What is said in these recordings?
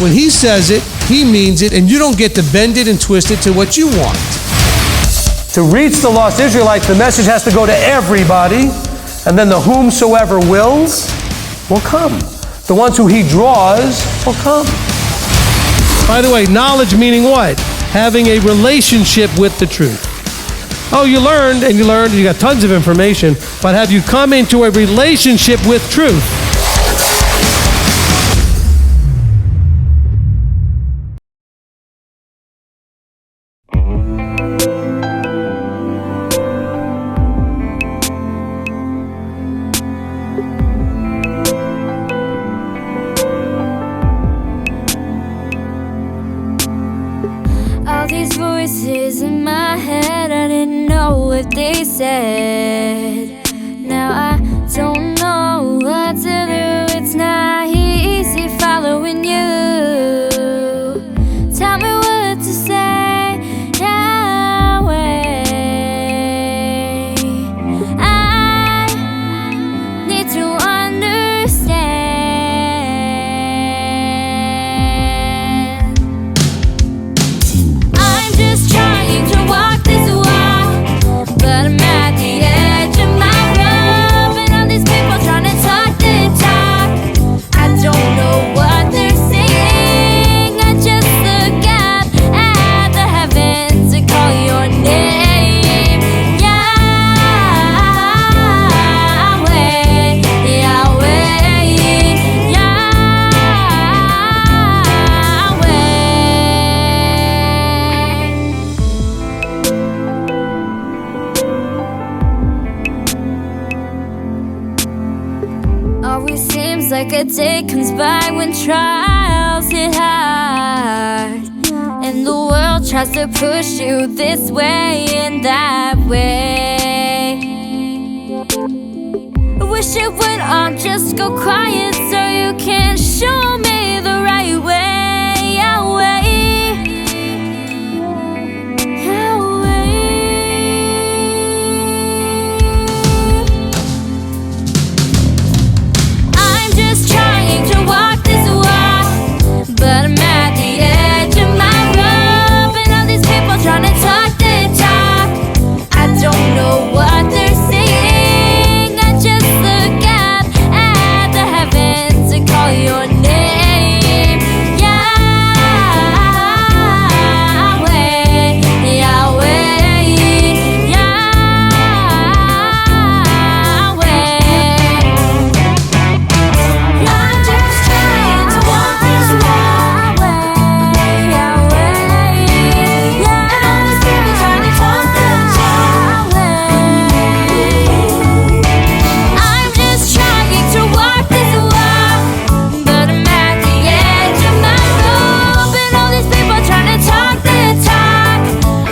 When he says it, he means it, and you don't get to bend it and twist it to what you want. To reach the lost Israelites, the message has to go to everybody, and then the whomsoever will come. The ones who he draws will come. By the way, knowledge meaning what? Having a relationship with the truth. Oh, you learned, and you got tons of information, but have you come into a relationship with truth? All these voices in my head, I didn't know what they said. Now I don't know what to do. It's not easy following you. Tell me what to say, Yahweh. I need to understand. I'm just trying to walk this walk, but I'm at the edge of my rope, and all these people trying to talk the talk. I don't know what they're saying. I just look up at the heavens and call your name, Yahweh, Yahweh, Yahweh. Always seems like a day comes by when trials hit hard, and the world tries to push you this way and that way. I wish it would all just go quiet so you can show me the right way, Yahweh, Yahweh. I'm just trying to walk this walk, but I'm at the edge of my rope, and all these people trying to talk the talk. I don't know what they're saying. I just look up at the heavens and call your name, Yahweh, Yahweh, Yahweh. I'm just trying to walk this walk, Yahweh, and all these people trying to talk the talk. I'm just trying to walk this walk, but I'm at the edge of my rope, and all these people trying to talk the talk.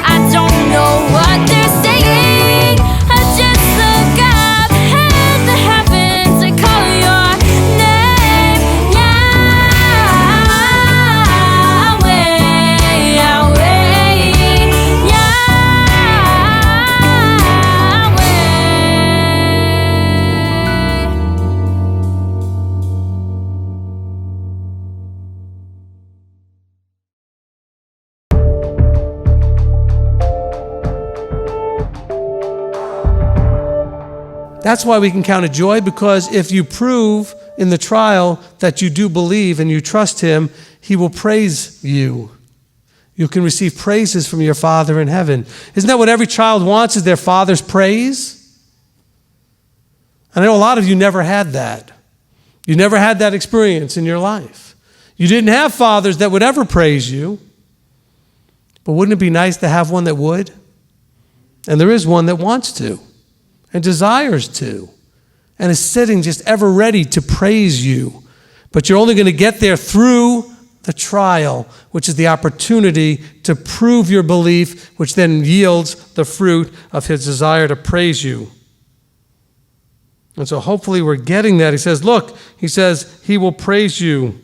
I don't know what they're saying. I just look up at the heavens and call your name, Yahweh, Yahweh, That's why we can count it joy, because if you prove in the trial that you do believe and you trust him, he will praise you. You can receive praises from your Father in heaven. Isn't that what every child wants, is their father's praise? I know a lot of you never had that. You never had that experience in your life. You didn't have fathers that would ever praise you. But wouldn't it be nice to have one that would? And there is one that wants to and desires to and is sitting just ever ready to praise you. But you're only going to get there through the trial, which is the opportunity to prove your belief, which then yields the fruit of his desire to praise you. And so hopefully we're getting that. He says, look, he says, he will praise you.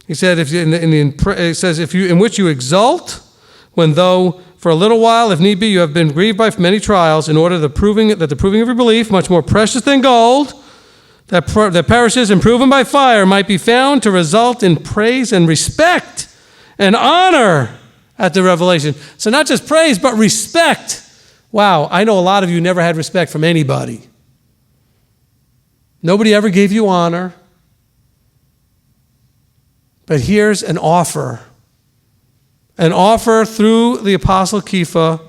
He said, it says, if you in which you exult, when though for a little while, if need be, you have been grieved by many trials, in order that the proving of your belief, much more precious than gold, that perishes and proven by fire might be found to result in praise and respect and honor at the revelation. So not just praise, but respect. Wow, I know a lot of you never had respect from anybody. Nobody ever gave you honor. But here's an offer through the Apostle Kepha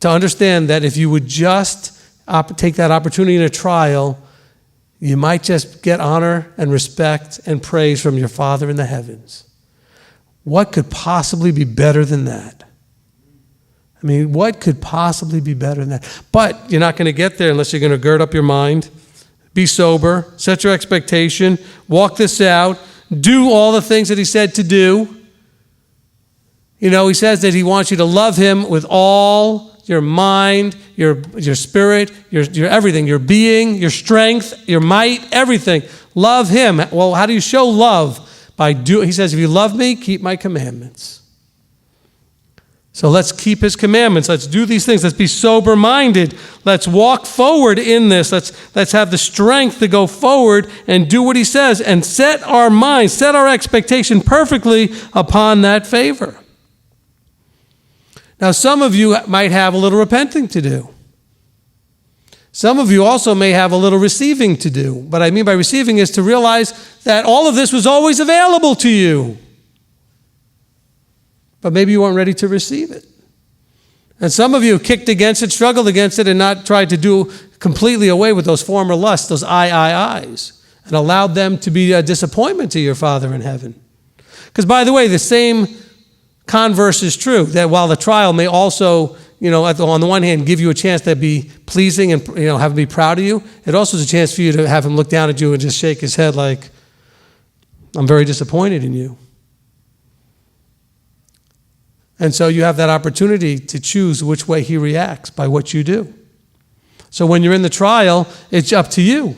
to understand that if you would just take that opportunity in a trial, you might just get honor and respect and praise from your Father in the heavens. What could possibly be better than that? I mean, what could possibly be better than that? But you're not going to get there unless you're going to gird up your mind, be sober, set your expectation, walk this out, do all the things that he said to do. You know, he says that he wants you to love him with all your mind, your spirit, your everything, your being, your strength, your might, everything. Love him. Well, how do you show love? He says, if you love me, keep my commandments. So let's keep his commandments. Let's do these things. Let's be sober-minded. Let's walk forward in this. Let's have the strength to go forward and do what he says and set our minds, set our expectation perfectly upon that favor. Now, some of you might have a little repenting to do. Some of you also may have a little receiving to do. What I mean by receiving is to realize that all of this was always available to you. But maybe you weren't ready to receive it. And some of you kicked against it, struggled against it, and not tried to do completely away with those former lusts, those I's, and allowed them to be a disappointment to your Father in heaven. Because, by the way, the same converse is true, that while the trial may also, on the one hand, give you a chance to be pleasing and, have him be proud of you, it also is a chance for you to have him look down at you and just shake his head like, I'm very disappointed in you. And so you have that opportunity to choose which way he reacts by what you do. So when you're in the trial, it's up to you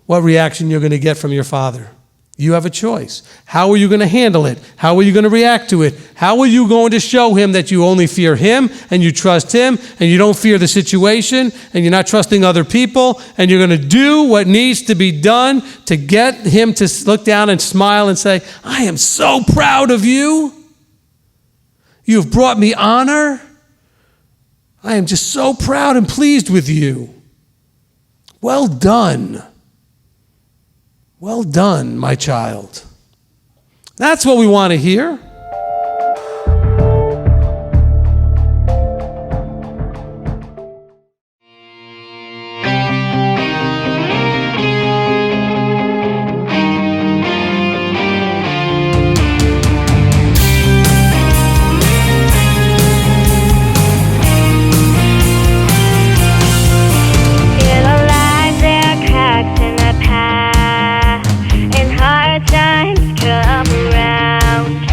what reaction you're going to get from your Father. You have a choice. How are you going to handle it? How are you going to react to it? How are you going to show him that you only fear him and you trust him and you don't fear the situation and you're not trusting other people and you're going to do what needs to be done to get him to look down and smile and say, I am so proud of you. You've brought me honor. I am just so proud and pleased with you. Well done. Well done, my child. That's what we want to hear. Times come around.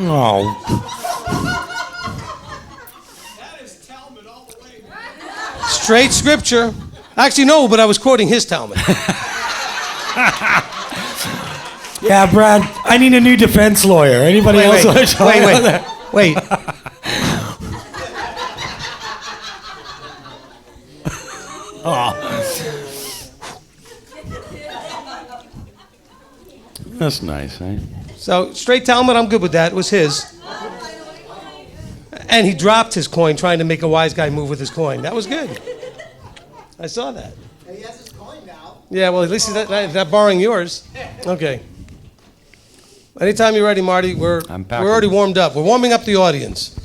Oh. That is Talmud all the way. Straight scripture. Actually, no, but I was quoting his Talmud. Yeah, Brad, I need a new defense lawyer. Anybody else want to talk about that? Wait. That's nice, eh? So, straight Talmud, I'm good with that. It was his. And he dropped his coin trying to make a wise guy move with his coin. That was good. I saw that. And he has his coin now. Yeah, well, at least he's not borrowing yours. Okay. Anytime you're ready, Marty, we're already warmed up. We're warming up the audience.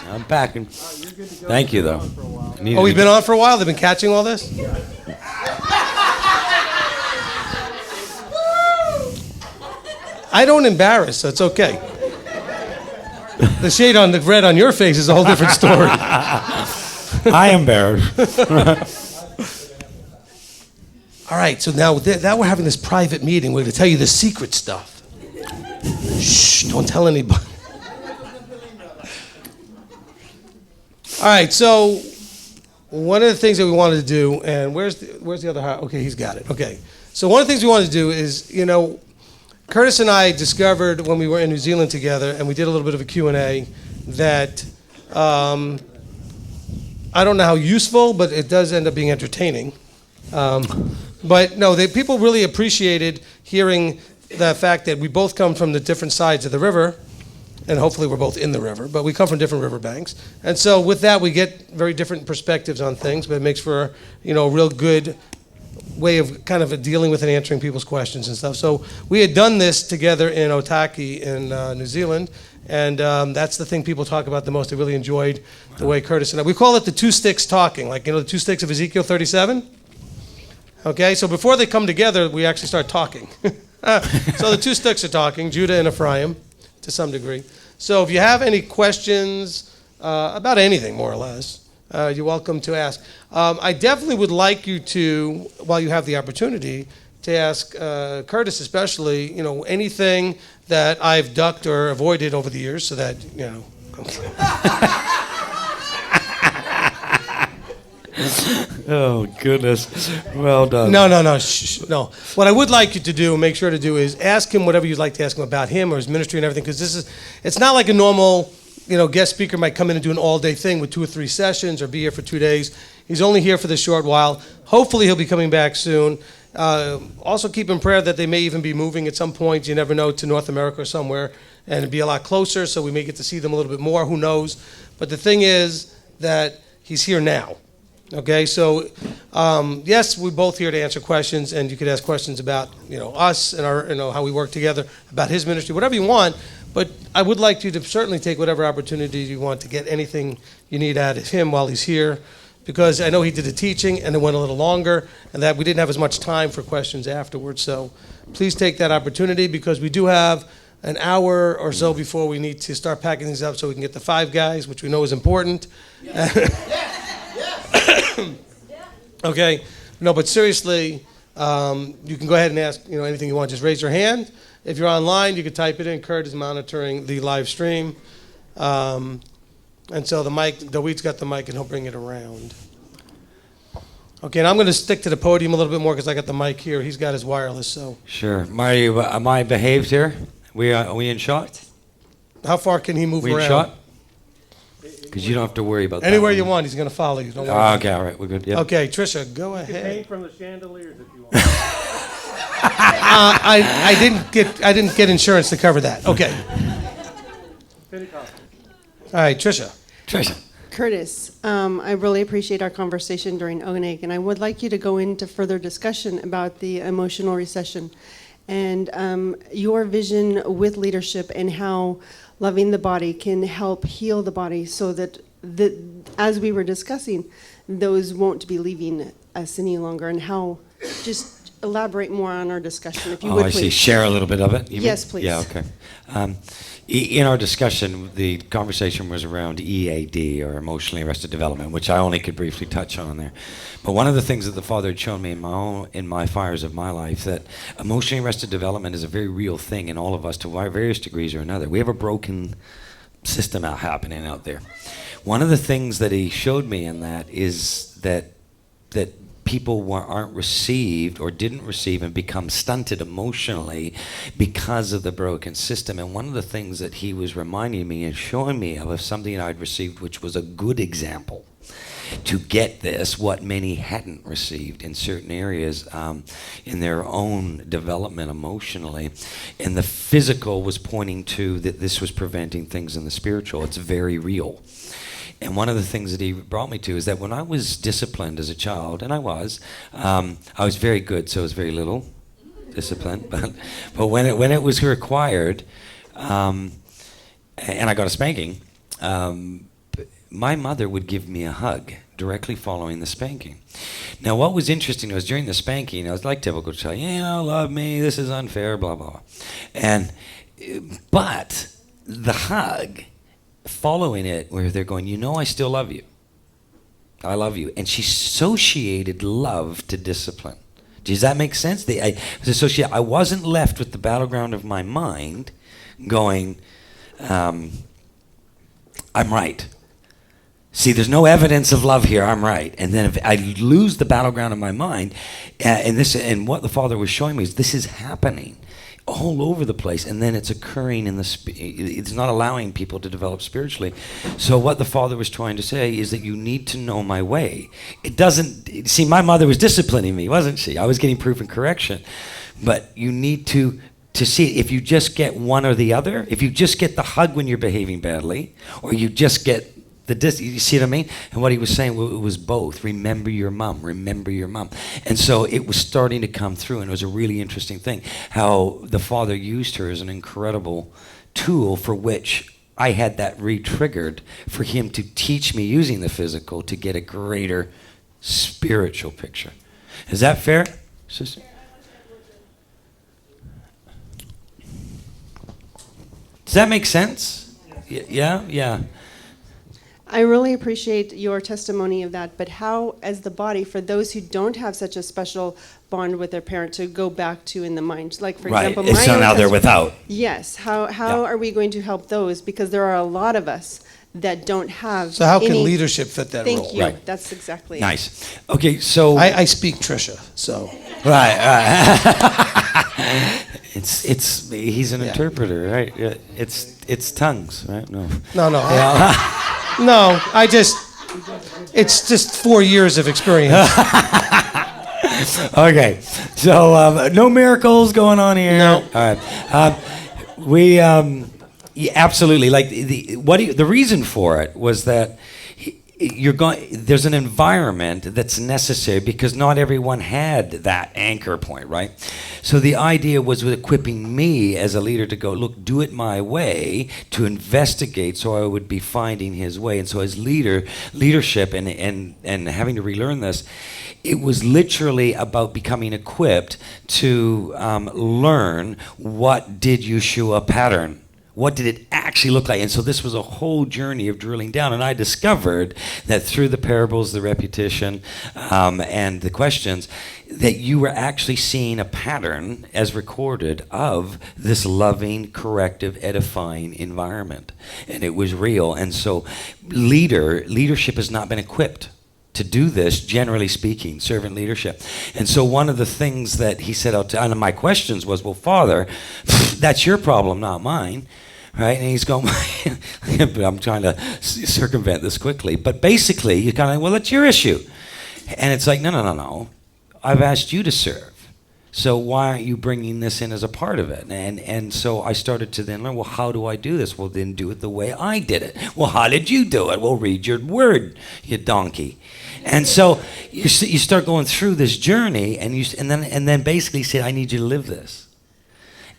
I'm packing. Thank you, though. Oh, we've been on for a while? They've been catching all this? I don't embarrass, so it's okay. The shade on the red on your face is a whole different story. I embarrassed. All right, so now we're having this private meeting. We're going to tell you the secret stuff. Shh, don't tell anybody. All right, so one of the things that we wanted to do, and where's the other house? Okay, he's got it. Okay, so one of the things we wanted to do is, Curtis and I discovered when we were in New Zealand together, and we did a little bit of a Q&A, that I don't know how useful, but it does end up being entertaining. But no, people really appreciated hearing the fact that we both come from the different sides of the river, and hopefully we're both in the river, but we come from different river banks. And so with that, we get very different perspectives on things, but it makes for a real good way of kind of dealing with and answering people's questions and stuff. So we had done this together in Otaki in New Zealand, and that's the thing people talk about the most. They really enjoyed the way Curtis and I, we call it the two sticks talking, like, the two sticks of Ezekiel 37. Okay, so before they come together, we actually start talking. So the two sticks are talking, Judah and Ephraim, to some degree. So if you have any questions about anything, more or less, you're welcome to ask. I definitely would like you to, while you have the opportunity, to ask Curtis especially, anything that I've ducked or avoided over the years so that, Oh, goodness. Well done. No. Shh. No. What I would like you to do, make sure to do, is ask him whatever you'd like to ask him about him or his ministry and everything, because it's not like a normal, guest speaker might come in and do an all-day thing with 2 or 3 sessions or be here for 2 days. He's only here for this short while. Hopefully he'll be coming back soon. Also keep in prayer that they may even be moving at some point, you never know, to North America or somewhere, and it'd be a lot closer, so we may get to see them a little bit more, who knows. But the thing is that he's here now. Okay, so yes, we're both here to answer questions, and you could ask questions about us and our how we work together, about his ministry, whatever you want. But I would like you to certainly take whatever opportunity you want to get anything you need out of him while he's here, because I know he did the teaching and it went a little longer, and that we didn't have as much time for questions afterwards. So please take that opportunity, because we do have an hour or so before we need to start packing things up so we can get the 5 guys, which we know is important. Okay, no, but seriously, you can go ahead and ask anything you want. Just raise your hand. If you're online, you can type it in. Kurt is monitoring the live stream, and so the mic, Dawid's got the mic, and he'll bring it around. Okay, and I'm going to stick to the podium a little bit more because I got the mic here. He's got his wireless, so. Sure, Marty, am I behaved here? Are we in shot? How far can he move We around? in shot? Because you don't have to worry about that. Anywhere you want, he's going to follow you. Don't worry. Okay, all right, we're good. Yep. Okay, Trisha, go ahead. You can paint from the chandeliers if you want. I didn't get insurance to cover that. Okay. All right, Trisha. Curtis, I really appreciate our conversation during Oneg, and I would like you to go into further discussion about the emotional recession and your vision with leadership and how loving the body can help heal the body, so that as we were discussing, those won't be leaving us any longer, and how just elaborate more on our discussion, if you Oh, would, I please. see. Share a little bit of it? You mean? Yes, please. Yeah, okay. In our discussion, the conversation was around EAD, or emotionally arrested development, which I only could briefly touch on there. But one of the things that the Father had shown me in my fires of my life, that emotionally arrested development is a very real thing in all of us to various degrees or another. We have a broken system happening out there. One of the things that he showed me in that is that people aren't received or didn't receive and become stunted emotionally because of the broken system. And one of the things that he was reminding me and showing me of something I'd received, which was a good example to get this, what many hadn't received in certain areas in their own development emotionally. And the physical was pointing to that this was preventing things in the spiritual. It's very real. And one of the things that he brought me to is that when I was disciplined as a child, and I was very good, so it was very little discipline. But when it was required, and I got a spanking, my mother would give me a hug directly following the spanking. Now, what was interesting was during the spanking, I was like typical child, love me, this is unfair, blah, blah, blah. But the hug following it, where they're going, I still love you. I love you. And she associated love to discipline. Does that make sense? I wasn't left with the battleground of my mind going, I'm right. See, there's no evidence of love here. I'm right. And then if I lose the battleground of my mind, and what the Father was showing me is this is happening all over the place, and then it's occurring in it's not allowing people to develop spiritually. So what the Father was trying to say is that you need to know my way. It doesn't, see, my mother was disciplining me, wasn't she? I was getting proof and correction. But you need to see, if you just get one or the other, if you just get the hug when you're behaving badly, or you just get you see what I mean? And what he was saying, it was both. Remember your mom. Remember your mom. And so it was starting to come through, and it was a really interesting thing how the Father used her as an incredible tool for which I had that re-triggered for him to teach me using the physical to get a greater spiritual picture. Is that fair, sister? Does that make sense? Yeah. I really appreciate your testimony of that, but how, as the body, for those who don't have such a special bond with their parent to go back to in the mind, like for example, right, so now they're without. Yes, how are we going to help those? Because there are a lot of us that don't have. So how can leadership fit that role? Thank you. Right. That's exactly nice. Okay, so I speak Trisha, so right. He's an interpreter, right? It's tongues, right? No. No, it's just 4 years of experience. Okay, so no miracles going on here. No. All right. Yeah, absolutely. Like the reason for it was that there's an environment that's necessary because not everyone had that anchor point, right? So the idea was with equipping me as a leader to go, look, do it my way, to investigate so I would be finding his way. And so as leadership and having to relearn this, it was literally about becoming equipped to learn what did Yeshua pattern. What did it actually look like? And so this was a whole journey of drilling down. And I discovered that through the parables, the repetition, and the questions, that you were actually seeing a pattern as recorded of this loving, corrective, edifying environment. And it was real. And so leadership has not been equipped to do this, generally speaking, servant leadership. And so one of the things that he set out to, and my questions was, well, Father, that's your problem, not mine. Right? And he's going, I'm trying to circumvent this quickly. But basically, you're kind of like, well, that's your issue. And it's like, no. I've asked you to serve. So why aren't you bringing this in as a part of it? And so I started to then learn, well, how do I do this? Well, then do it the way I did it. Well, how did you do it? Well, read your word, you donkey. And so you start going through this journey, and then basically say, I need you to live this.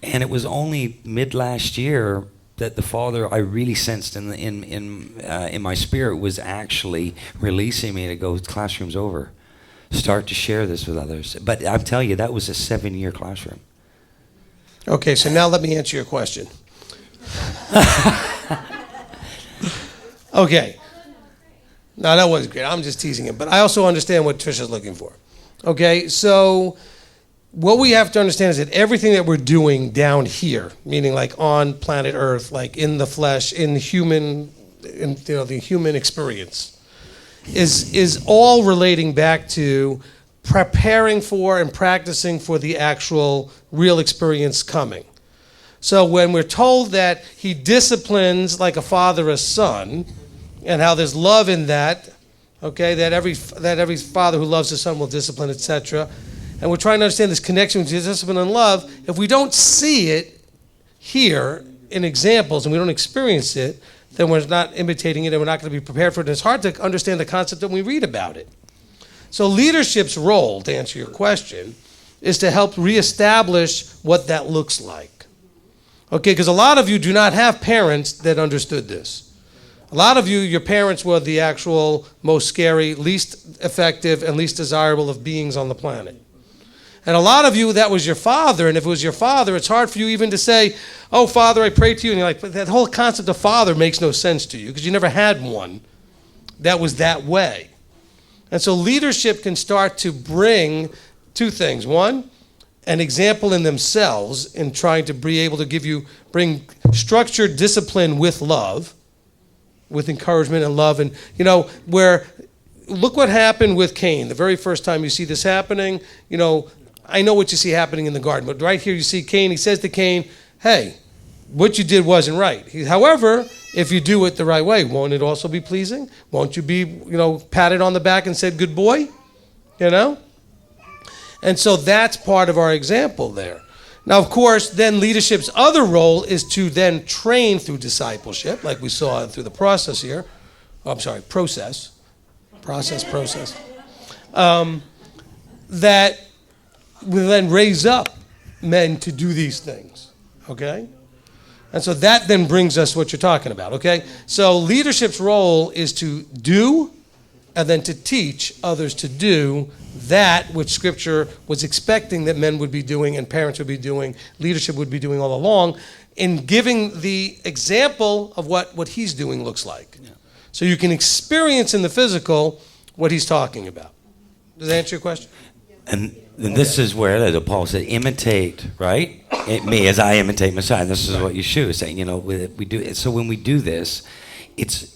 And it was only mid last year that the Father, I really sensed in my spirit, was actually releasing me to go, classroom's over. start to share this with others. But I'm telling you, that was a 7-year classroom. Okay, so now let me answer your question. Okay. No, that was great. I'm just teasing him. But I also understand what Trisha's looking for. Okay, so what we have to understand is that everything that we're doing down here, meaning like on planet Earth, like in the flesh, in the human experience, is all relating back to preparing for and practicing for the actual real experience coming. So when we're told that he disciplines like a father a son, and how there's love in that, okay, that every father who loves his son will discipline, etc. And we're trying to understand this connection between discipline and love. If we don't see it here in examples and we don't experience it, then we're not imitating it and we're not going to be prepared for it. And it's hard to understand the concept when we read about it. So leadership's role, to answer your question, is to help reestablish what that looks like. Okay, because a lot of you do not have parents that understood this. A lot of you, your parents were the actual most scary, least effective, and least desirable of beings on the planet. And a lot of you, that was your father, and if it was your father, it's hard for you even to say, oh, Father, I pray to you. And you're like, but that whole concept of father makes no sense to you because you never had one that was that way. And so leadership can start to bring two things. One, an example in themselves in trying to be able to bring structured discipline with love, with encouragement and love. And, where, look what happened with Cain. The very first time you see this happening, I know what you see happening in the garden, but right here you see Cain. He says to Cain, hey, what you did wasn't right. However, if you do it the right way, won't it also be pleasing? Won't you be, patted on the back and said, good boy? And so that's part of our example there. Now, of course, then leadership's other role is to then train through discipleship, like we saw through the process here. Process. That will then raise up men to do these things, okay? And so that then brings us what you're talking about, okay? So leadership's role is to do and then to teach others to do that which Scripture was expecting that men would be doing and parents would be doing, leadership would be doing all along, in giving the example of what he's doing looks like. Yeah. So you can experience in the physical what he's talking about. Does that answer your question? And this is where Paul said, imitate, right? Me as I imitate Messiah. This is what Yeshua is saying. We do. So when we do this, it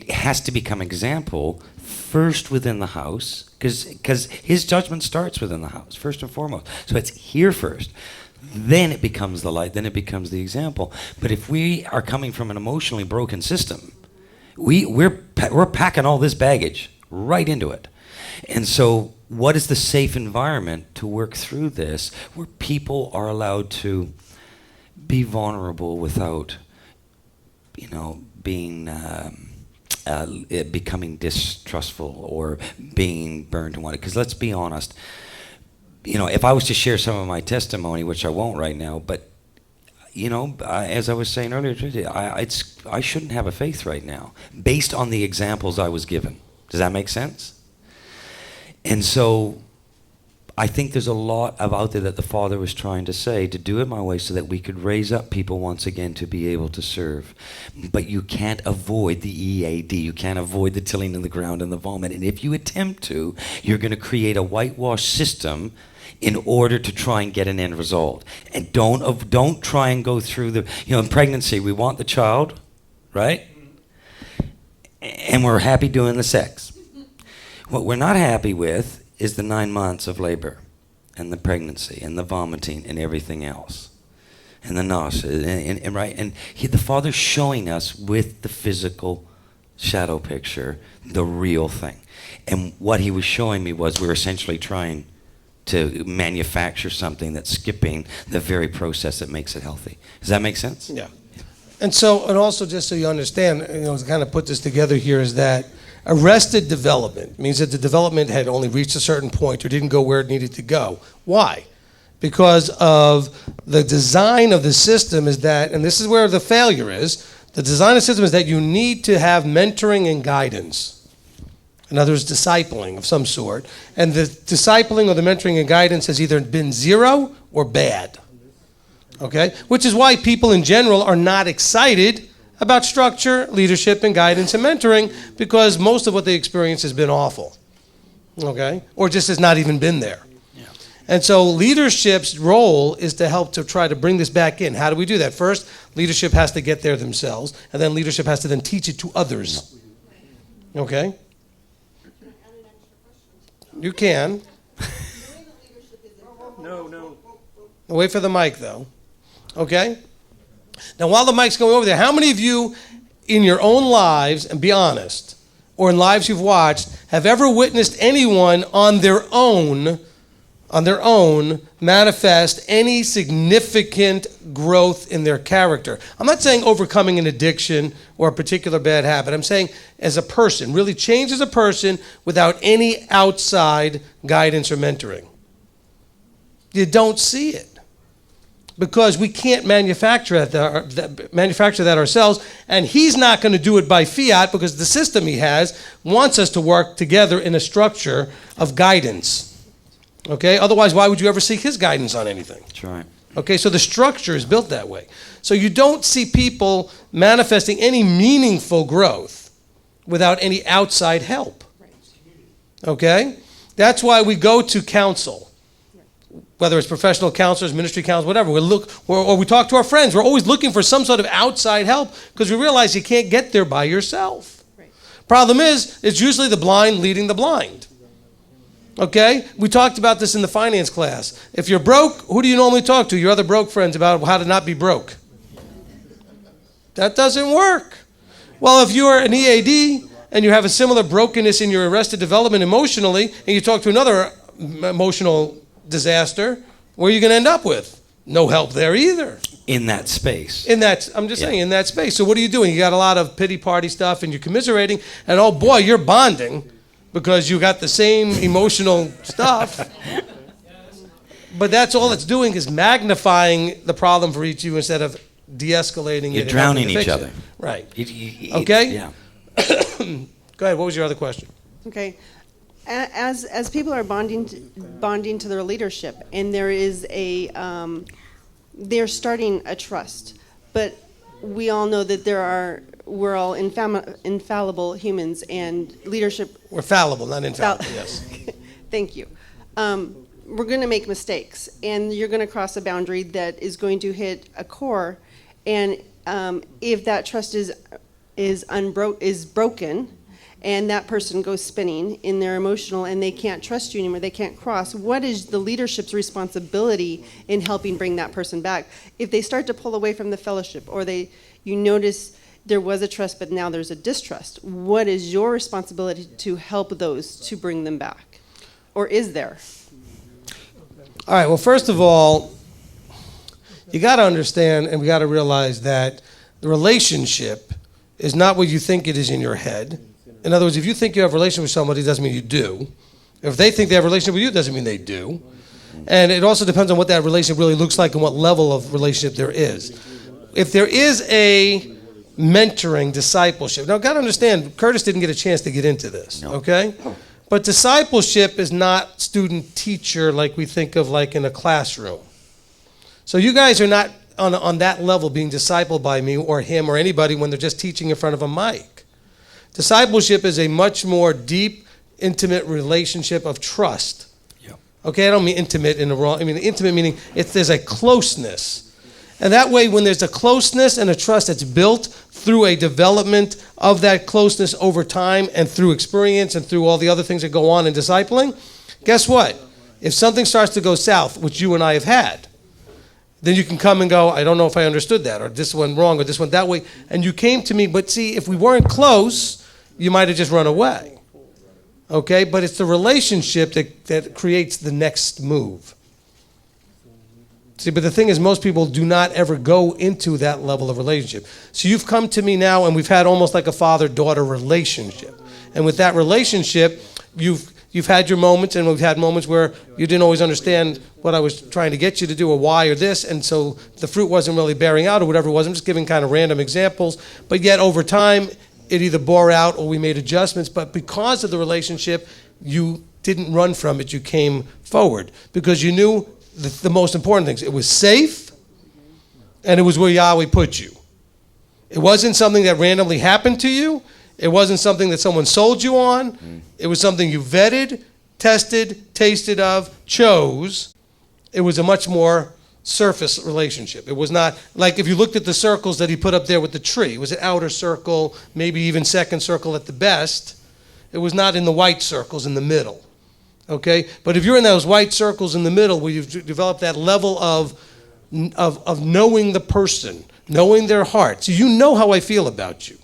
has to become example first within the house, because his judgment starts within the house first and foremost. So it's here first. Then it becomes the light. Then it becomes the example. But if we are coming from an emotionally broken system, we're packing all this baggage right into it. And so what is the safe environment to work through this where people are allowed to be vulnerable without, being becoming distrustful or being burned and wanted? Because let's be honest, if I was to share some of my testimony, which I won't right now, but as I was saying earlier today, I shouldn't have a faith right now based on the examples I was given. Does that make sense? And so I think there's a lot out there that the Father was trying to say, to do it my way so that we could raise up people once again to be able to serve. But you can't avoid the EAD. You can't avoid the tilling of the ground and the vomit. And if you attempt to, you're going to create a whitewash system in order to try and get an end result. And don't try and go through in pregnancy, we want the child, right? And we're happy doing the sex. What we're not happy with is the 9 months of labor and the pregnancy and the vomiting and everything else and the nausea and the Father's showing us with the physical shadow picture the real thing. And what he was showing me was we're essentially trying to manufacture something that's skipping the very process that makes it healthy. Does that make sense? Yeah. And also just so you understand, to kind of put this together here is that arrested development means that the development had only reached a certain point or didn't go where it needed to go. Why? Because of the design of the system is that, and this is where the failure is, the design of the system is that you need to have mentoring and guidance. In other words, discipling of some sort. And the discipling or the mentoring and guidance has either been zero or bad. Okay? Which is why people in general are not excited about structure, leadership, and guidance and mentoring, because most of what they experience has been awful. Okay? Or just has not even been there. And so leadership's role is to help to try to bring this back in. How do we do that? First, leadership has to get there themselves, and then leadership has to then teach it to others. Okay? You can. No. Wait for the mic, though. Okay? Now, while the mic's going over there, how many of you in your own lives, and be honest, or in lives you've watched, have ever witnessed anyone on their own manifest any significant growth in their character? I'm not saying overcoming an addiction or a particular bad habit. I'm saying as a person, really change as a person without any outside guidance or mentoring. You don't see it because we can't manufacture that ourselves, and he's not going to do it by fiat because the system he has wants us to work together in a structure of guidance. Okay? Otherwise, why would you ever seek his guidance on anything? That's right. Okay, so the structure is built that way. So you don't see people manifesting any meaningful growth without any outside help. Okay? That's why we go to counsel. Whether it's professional counselors, ministry counselors, whatever. Or we talk to our friends. We're always looking for some sort of outside help because we realize you can't get there by yourself. Right. Problem is, it's usually the blind leading the blind. Okay? We talked about this in the finance class. If you're broke, who do you normally talk to? Your other broke friends about how to not be broke. That doesn't work. Well, if you're an EAD and you have a similar brokenness in your arrested development emotionally, and you talk to another emotional disaster, where are you going to end up with? No help there either. In that space. I'm just saying, in that space. So what are you doing? You got a lot of pity party stuff and you're commiserating, and oh boy, you're bonding because you got the same emotional stuff. But that's all it's doing is magnifying the problem for each of you instead of de-escalating it. You're drowning each other. Right. Okay? Yeah. Go ahead. What was your other question? Okay. As people are bonding to their leadership, and there is they're starting a trust, but we all know that we're all infallible humans, and leadership. We're fallible, not infallible. Yes. Thank you. We're going to make mistakes, and you're going to cross a boundary that is going to hit a core, and if that trust is broken. And that person goes spinning in their emotional and they can't trust you anymore, they can't cross. What is the leadership's responsibility in helping bring that person back? If they start to pull away from the fellowship or you notice there was a trust but now there's a distrust, what is your responsibility to help those to bring them back? Or is there? All right, well, first of all, you got to understand and we got to realize that the relationship is not what you think it is in your head. In other words, if you think you have a relationship with somebody, it doesn't mean you do. If they think they have a relationship with you, it doesn't mean they do. And it also depends on what that relationship really looks like and what level of relationship there is. If there is a mentoring, discipleship. Now, got to understand, Curtis didn't get a chance to get into this, okay? But discipleship is not student-teacher like we think of like in a classroom. So you guys are not on that level being discipled by me or him or anybody when they're just teaching in front of a mic. Discipleship is a much more deep, intimate relationship of trust. Yep. Okay, I don't mean intimate in the wrong. I mean intimate meaning there's a closeness, and that way, when there's a closeness and a trust that's built through a development of that closeness over time and through experience and through all the other things that go on in discipling, guess what? If something starts to go south, which you and I have had, then you can come and go, I don't know if I understood that, or this went wrong, or this went that way, and you came to me. But see, if we weren't close, you might have just run away. Okay? But it's the relationship that creates the next move. See, but the thing is, most people do not ever go into that level of relationship. So you've come to me now, and we've had almost like a father-daughter relationship. And with that relationship, you've had your moments, and we've had moments where you didn't always understand what I was trying to get you to do or why or this, and so the fruit wasn't really bearing out or whatever it was. I'm just giving kind of random examples. But yet over time, it either bore out or we made adjustments, but because of the relationship, you didn't run from it, you came forward because you knew the most important things. It was safe, and it was where Yahweh put you. It wasn't something that randomly happened to you. It wasn't something that someone sold you on. It was something you vetted, tested, tasted of, chose. It was a much more surface relationship. It was not like if you looked at the circles that he put up there with the tree. It was an outer circle, maybe even second circle at the best. It was not in the white circles in the middle. Okay? But if you're in those white circles in the middle where you've developed that level of knowing the person, knowing their heart. So you know how I feel about you.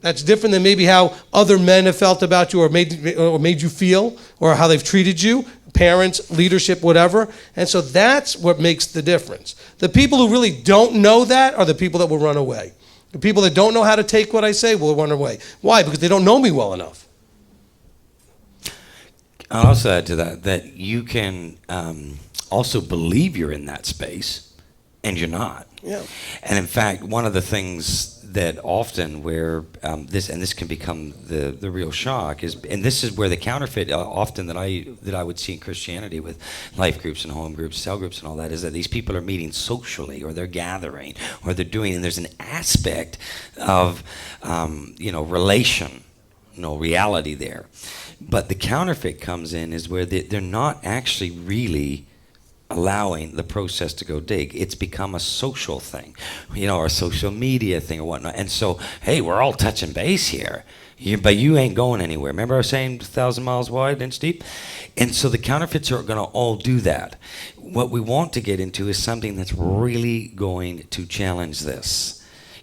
That's different than maybe how other men have felt about you or made you feel or how they've treated you, parents, leadership, whatever. And so that's what makes the difference. The people who really don't know that are the people that will run away. The people that don't know how to take what I say will run away. Why? Because they don't know me well enough. I'll also add to that you can also believe you're in that space, and you're not. Yeah. And in fact, one of the things that often where this can become the real shock is, and this is where the counterfeit often that I would see in Christianity with life groups and home groups, cell groups and all that, is that these people are meeting socially or they're gathering or they're doing, and there's an aspect of reality there. But the counterfeit comes in is where they're not actually really allowing the process to go dig. It's become a social thing, or a social media thing or whatnot. And so, hey, we're all touching base here, but you ain't going anywhere. Remember I was saying 1,000 miles wide, inch deep? And so the counterfeits are going to all do that. What we want to get into is something that's really going to challenge this.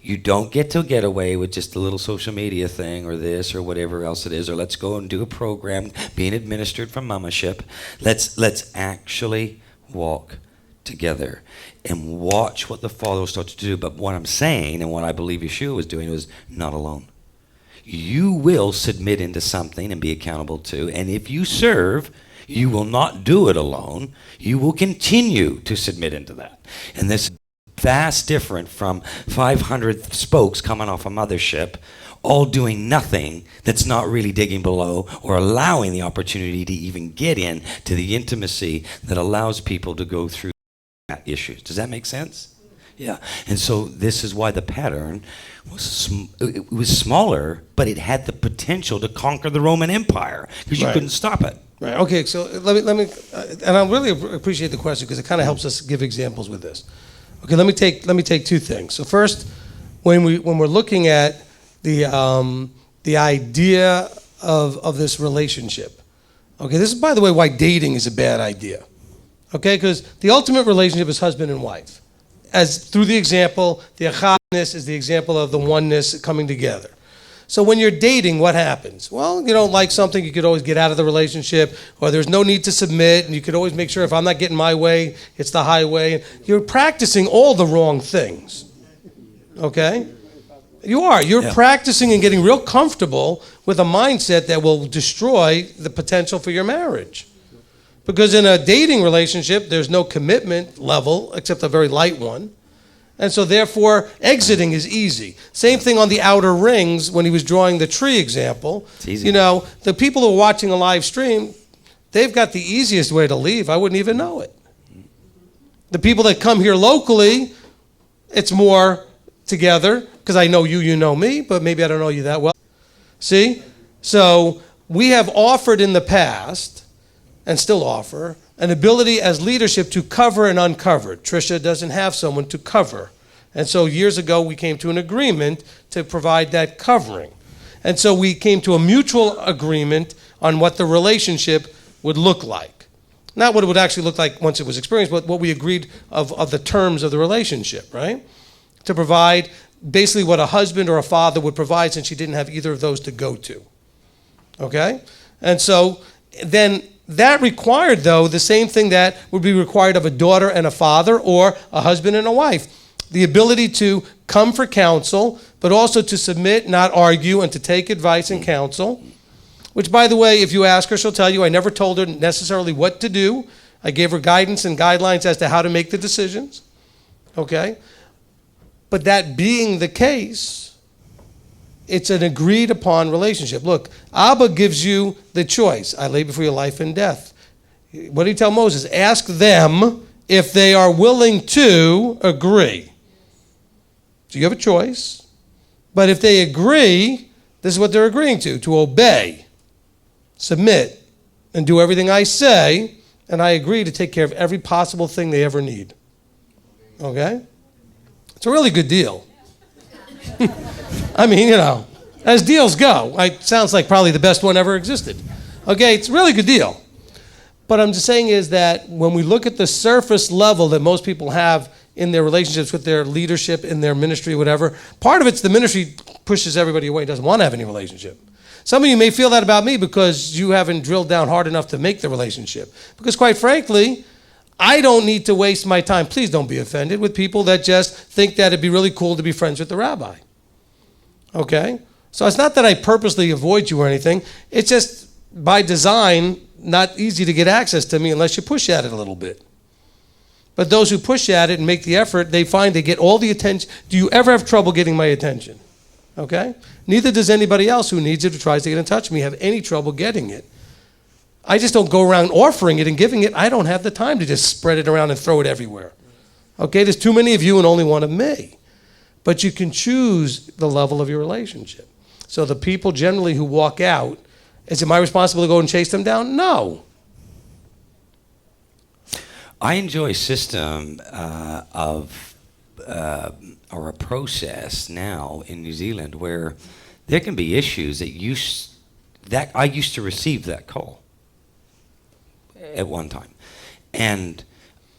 You don't get away with just a little social media thing or this or whatever else it is, or let's go and do a program being administered from mamaship. Let's actually walk together and watch what the Father will start to do. But what I'm saying and what I believe Yeshua was doing was not alone. You will submit into something and be accountable to, and if you serve, you will not do it alone. You will continue to submit into that. And this is vast different from 500 spokes coming off a mothership all doing nothing that's not really digging below or allowing the opportunity to even get in to the intimacy that allows people to go through that issues. Does that make sense? Yeah. And so this is why the pattern was it was smaller, but it had the potential to conquer the Roman Empire because you couldn't stop it. Right. Okay. So let me, and I really appreciate the question because it kind of helps us give examples with this. Okay. Let me take two things. So first, when we're looking at the idea of this relationship. Okay, this is, by the way, why dating is a bad idea. Okay, because the ultimate relationship is husband and wife. As through the example, the achadness is the example of the oneness coming together. So when you're dating, what happens? Well, you don't like something, you could always get out of the relationship, or there's no need to submit, and you could always make sure if I'm not getting my way, it's the highway. You're practicing all the wrong things. Okay? You're practicing and getting real comfortable with a mindset that will destroy the potential for your marriage. Because in a dating relationship, there's no commitment level except a very light one. And so therefore, exiting is easy. Same thing on the outer rings when he was drawing the tree example. It's easy. The people who are watching a live stream, they've got the easiest way to leave. I wouldn't even know it. The people that come here locally, it's more together, because I know you, you know me, but maybe I don't know you that well. See? So we have offered in the past, and still offer, an ability as leadership to cover and uncover. Tricia doesn't have someone to cover. And so years ago, we came to an agreement to provide that covering. And so we came to a mutual agreement on what the relationship would look like. Not what it would actually look like once it was experienced, but what we agreed of the terms of the relationship, right? To provide basically what a husband or a father would provide since she didn't have either of those to go to. Okay? And so then that required, though, the same thing that would be required of a daughter and a father or a husband and a wife. The ability to come for counsel, but also to submit, not argue, and to take advice and counsel. Which, by the way, if you ask her, she'll tell you, I never told her necessarily what to do. I gave her guidance and guidelines as to how to make the decisions. Okay? But that being the case, it's an agreed upon relationship. Look, Abba gives you the choice. I lay before you life and death. What did he tell Moses? Ask them if they are willing to agree. So you have a choice. But if they agree, this is what they're agreeing to obey, submit, and do everything I say, and I agree to take care of every possible thing they ever need. Okay? It's a really good deal. I mean, as deals go, it sounds like probably the best one ever existed. Okay, it's a really good deal. But I'm just saying is that when we look at the surface level that most people have in their relationships with their leadership, in their ministry, whatever, part of it's the ministry pushes everybody away, doesn't want to have any relationship. Some of you may feel that about me because you haven't drilled down hard enough to make the relationship. Because quite frankly, I don't need to waste my time, please don't be offended, with people that just think that it'd be really cool to be friends with the rabbi. Okay? So it's not that I purposely avoid you or anything. It's just by design not easy to get access to me unless you push at it a little bit. But those who push at it and make the effort, they find they get all the attention. Do you ever have trouble getting my attention? Okay? Neither does anybody else who needs it or tries to get in touch with me have any trouble getting it. I just don't go around offering it and giving it. I don't have the time to just spread it around and throw it everywhere. Okay? There's too many of you and only one of me. But you can choose the level of your relationship. So the people generally who walk out, is it my responsibility to go and chase them down? No. I enjoy a system or a process now in New Zealand where there can be issues that I used to receive that call at one time. And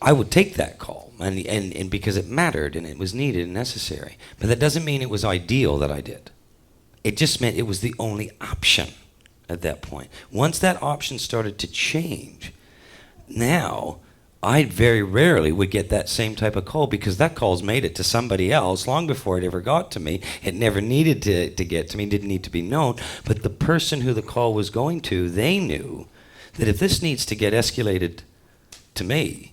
I would take that call and because it mattered and it was needed and necessary. But that doesn't mean it was ideal that I did. It just meant it was the only option at that point. Once that option started to change, now I very rarely would get that same type of call because that call's made it to somebody else long before it ever got to me. It never needed to get to me, didn't need to be known. But the person who the call was going to, they knew that if this needs to get escalated to me,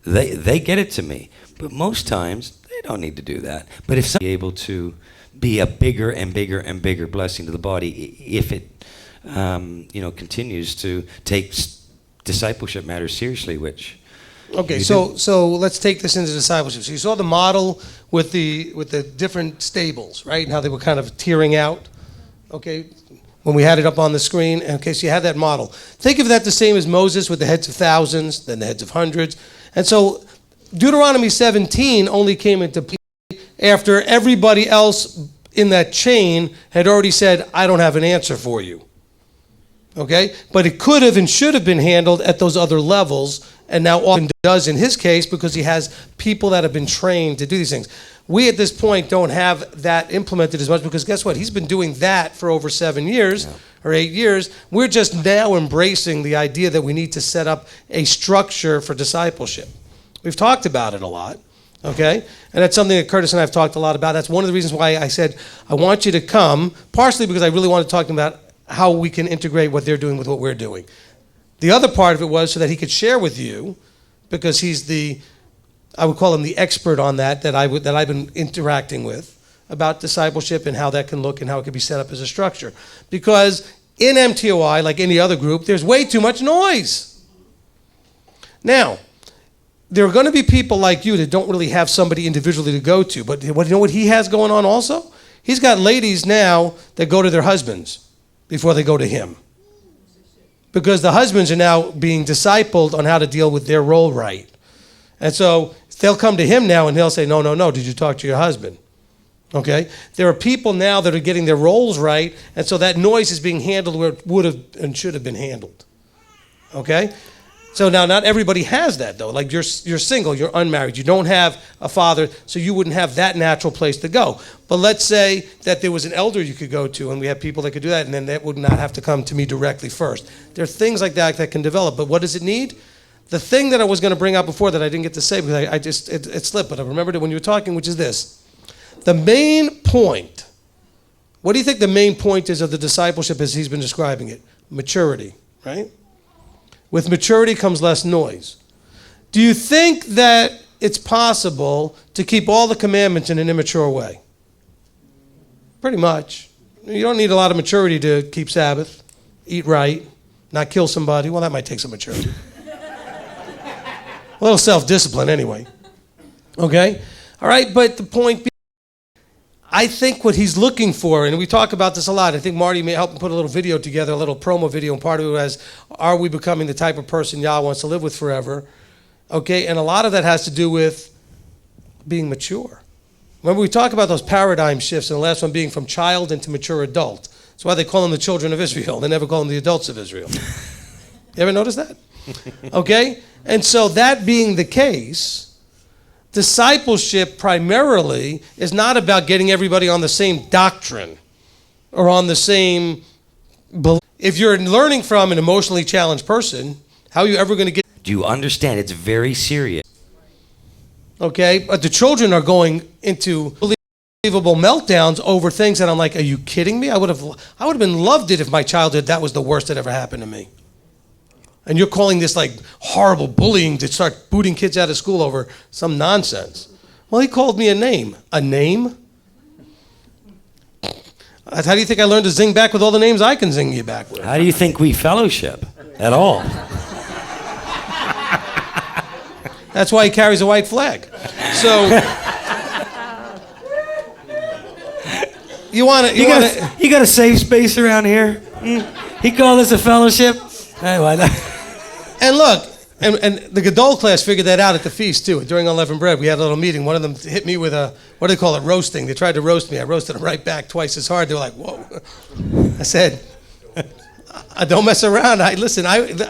they get it to me. But most times, they don't need to do that. But if somebody is able to be a bigger and bigger and bigger blessing to the body, if it continues to take discipleship matters seriously, which... Okay, so let's take this into discipleship. So you saw the model with the different stables, right? And how they were kind of tiering out. Okay, when we had it up on the screen. Okay, so you had that model. Think of that the same as Moses with the heads of thousands, then the heads of hundreds. And so Deuteronomy 17 only came into play after everybody else in that chain had already said, I don't have an answer for you. Okay? But it could have and should have been handled at those other levels, and now often does in his case because he has people that have been trained to do these things. We at this point don't have that implemented as much because guess what? He's been doing that for over 7 years or 8 years. We're just now embracing the idea that we need to set up a structure for discipleship. We've talked about it a lot. Okay? And that's something that Curtis and I have talked a lot about. That's one of the reasons why I said I want you to come, partially because I really want to talk about how we can integrate what they're doing with what we're doing. The other part of it was so that he could share with you, because he's I would call him the expert on that I've been interacting with, about discipleship and how that can look and how it can be set up as a structure. Because in MTOI, like any other group, there's way too much noise. Now, there are going to be people like you that don't really have somebody individually to go to, but you know what he has going on also? He's got ladies now that go to their husbands before they go to him. Because the husbands are now being discipled on how to deal with their role right. And so they'll come to him now and he'll say, no, did you talk to your husband? Okay? There are people now that are getting their roles right, and so that noise is being handled where it would have and should have been handled. Okay? So now not everybody has that though. Like you're single, you're unmarried, you don't have a father, so you wouldn't have that natural place to go. But let's say that there was an elder you could go to and we have people that could do that, and then that would not have to come to me directly first. There are things like that can develop, but what does it need? The thing that I was going to bring up before that I didn't get to say because it slipped, but I remembered it when you were talking, which is this. The main point, what do you think the main point is of the discipleship as he's been describing it? Maturity, right? With maturity comes less noise. Do you think that it's possible to keep all the commandments in an immature way? Pretty much. You don't need a lot of maturity to keep Sabbath, eat right, not kill somebody. Well, that might take some maturity. A little self-discipline anyway. Okay? All right, but the point being, I think what he's looking for, and we talk about this a lot, I think Marty may help him put a little video together, a little promo video, and part of it was, are we becoming the type of person Yah wants to live with forever? Okay, and a lot of that has to do with being mature. Remember, we talk about those paradigm shifts, and the last one being from child into mature adult. That's why they call them the children of Israel. They never call them the adults of Israel. You ever notice that? Okay? And so that being the case, discipleship primarily is not about getting everybody on the same doctrine or on the same belief. If you're learning from an emotionally challenged person, how are you ever going to get... Do you understand? It's very serious. Okay? But the children are going into unbelievable meltdowns over things that I'm like, are you kidding me? I would have been loved it if my childhood, that was the worst that ever happened to me. And you're calling this like horrible bullying to start booting kids out of school over some nonsense. Well, he called me a name. A name? How do you think I learned to zing back with all the names I can zing you back with? How do you think we fellowship at all? That's why he carries a white flag. So you got a safe space around here? He called us a fellowship? Hey, why not? And look, and the Gadol class figured that out at the feast too. During Unleavened Bread, we had a little meeting. One of them hit me with a, what do they call it, roasting. They tried to roast me. I roasted them right back twice as hard. They were like, whoa. I said, I don't mess around. I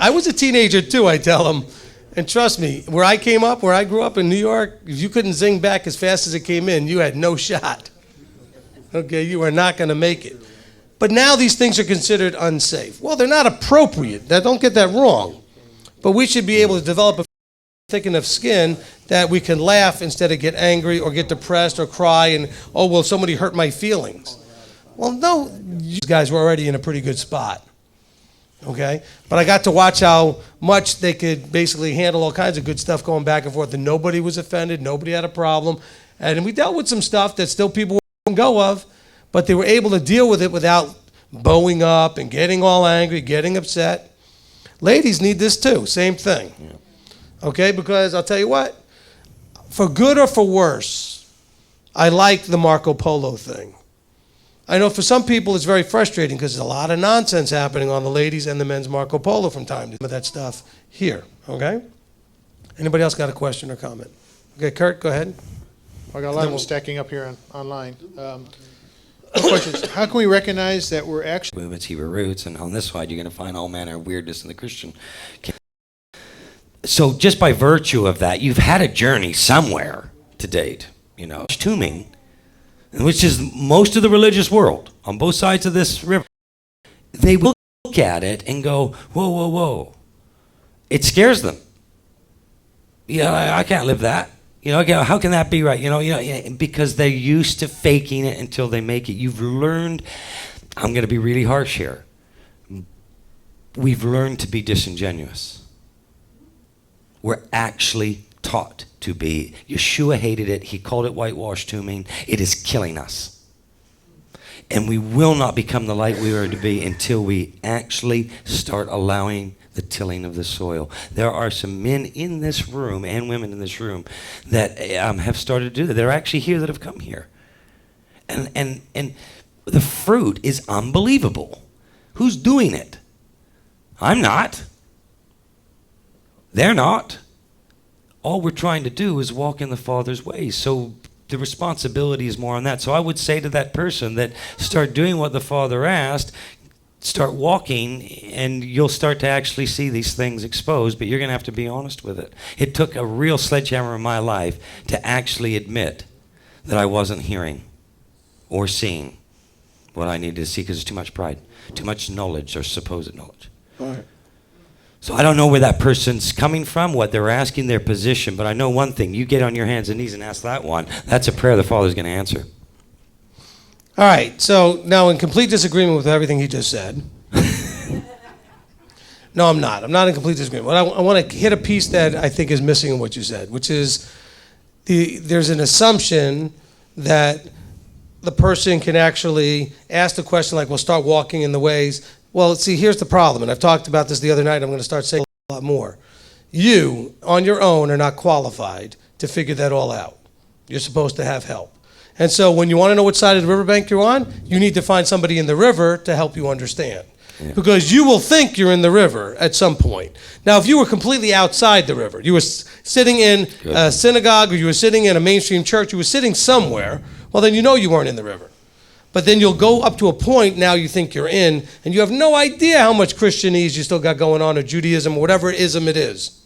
was a teenager too, I tell them. And trust me, where I grew up in New York, if you couldn't zing back as fast as it came in, you had no shot. Okay, you are not going to make it. But now these things are considered unsafe. Well, they're not appropriate. Now, don't get that wrong. But we should be able to develop a thick enough skin that we can laugh instead of get angry or get depressed or cry and, oh, well, somebody hurt my feelings. Well, no, you guys were already in a pretty good spot. Okay? But I got to watch how much they could basically handle all kinds of good stuff going back and forth, and nobody was offended, nobody had a problem. And we dealt with some stuff that still people won't go of, but they were able to deal with it without bowing up and getting all angry, getting upset. Ladies need this too, same thing. Yeah. Okay, because I'll tell you what, for good or for worse, I like the Marco Polo thing. I know for some people it's very frustrating because there's a lot of nonsense happening on the ladies and the men's Marco Polo from time to time. That stuff here, okay? Anybody else got a question or comment? Okay, Kurt, go ahead. I got a lot of them stacking up here online. Questions. How can we recognize that we're actually... Movements, Hebrew roots, and on this side you're going to find all manner of weirdness in the Christian. So just by virtue of that, you've had a journey somewhere to date, you know. Tombing, which is most of the religious world on both sides of this river, they will look at it and go, whoa, whoa, whoa. It scares them. Yeah, I can't live that. You know, how can that be right? You know, because they're used to faking it until they make it. You've learned, I'm going to be really harsh here. We've learned to be disingenuous. We're actually taught to be. Yeshua hated it. He called it whitewash tombing. It is killing us. And we will not become the light we are to be until we actually start allowing the tilling of the soil. There are some men in this room and women in this room that have started to do that. They're actually here that have come here. And the fruit is unbelievable. Who's doing it? I'm not. They're not. All we're trying to do is walk in the Father's ways. So the responsibility is more on that. So I would say to that person that start doing what the Father asked, start walking, and you'll start to actually see these things exposed, but you're going to have to be honest with it. It took a real sledgehammer in my life to actually admit that I wasn't hearing or seeing what I needed to see because there's too much pride, too much knowledge or supposed knowledge. All right. So I don't know where that person's coming from, what they're asking, their position, but I know one thing. You get on your hands and knees and ask that one. That's a prayer the Father's going to answer. All right, so now in complete disagreement with everything he just said. No, I'm not. I'm not in complete disagreement. But I want to hit a piece that I think is missing in what you said, which is there's an assumption that the person can actually ask the question like, well, start walking in the ways. Well, see, here's the problem, and I've talked about this the other night. I'm going to start saying a lot more. You, on your own, are not qualified to figure that all out. You're supposed to have help. And so when you want to know which side of the riverbank you're on, you need to find somebody in the river to help you understand. Yeah. Because you will think you're in the river at some point. Now, if you were completely outside the river, you were sitting in a synagogue or you were sitting in a mainstream church, you were sitting somewhere, well, then you know you weren't in the river. But then you'll go up to a point now you think you're in, and you have no idea how much Christianese you still got going on, or Judaism, or whatever ism it is.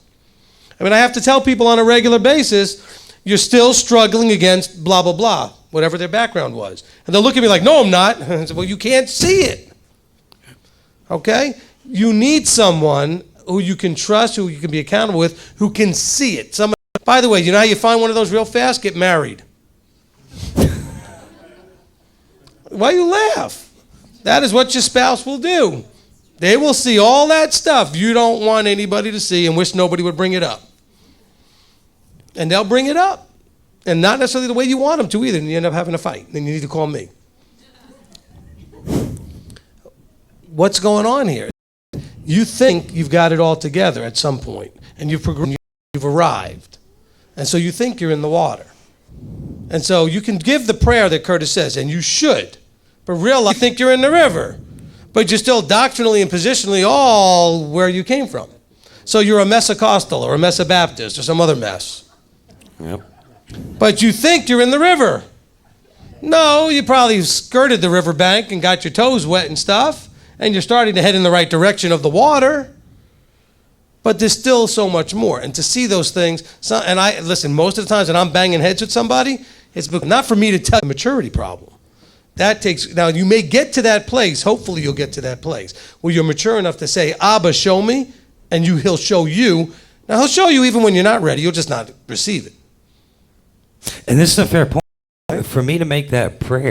I mean, I have to tell people on a regular basis, you're still struggling against blah, blah, blah, whatever their background was. And they'll look at me like, no, I'm not. I say, well, you can't see it. Okay? You need someone who you can trust, who you can be accountable with, who can see it. By the way, you know how you find one of those real fast? Get married. Why you laugh? That is what your spouse will do. They will see all that stuff you don't want anybody to see and wish nobody would bring it up. And they'll bring it up. And not necessarily the way you want them to either, and you end up having a fight. Then you need to call me. What's going on here? You think you've got it all together at some point, and you've arrived. And so you think you're in the water. And so you can give the prayer that Curtis says, and you should, but realize you think you're in the river, but you're still doctrinally and positionally all where you came from. So you're a Messacostal or a Messabaptist or some other mess. Yep. But you think you're in the river. No, you probably skirted the riverbank and got your toes wet and stuff, and you're starting to head in the right direction of the water. But there's still so much more. And to see those things, and I listen, most of the times when I'm banging heads with somebody, it's not for me to tell the maturity problem. That takes, now you may get to that place, hopefully you'll get to that place, where you're mature enough to say, Abba, show me, and he'll show you. Now he'll show you even when you're not ready, you'll just not receive it. And this is a fair point. For me to make that prayer,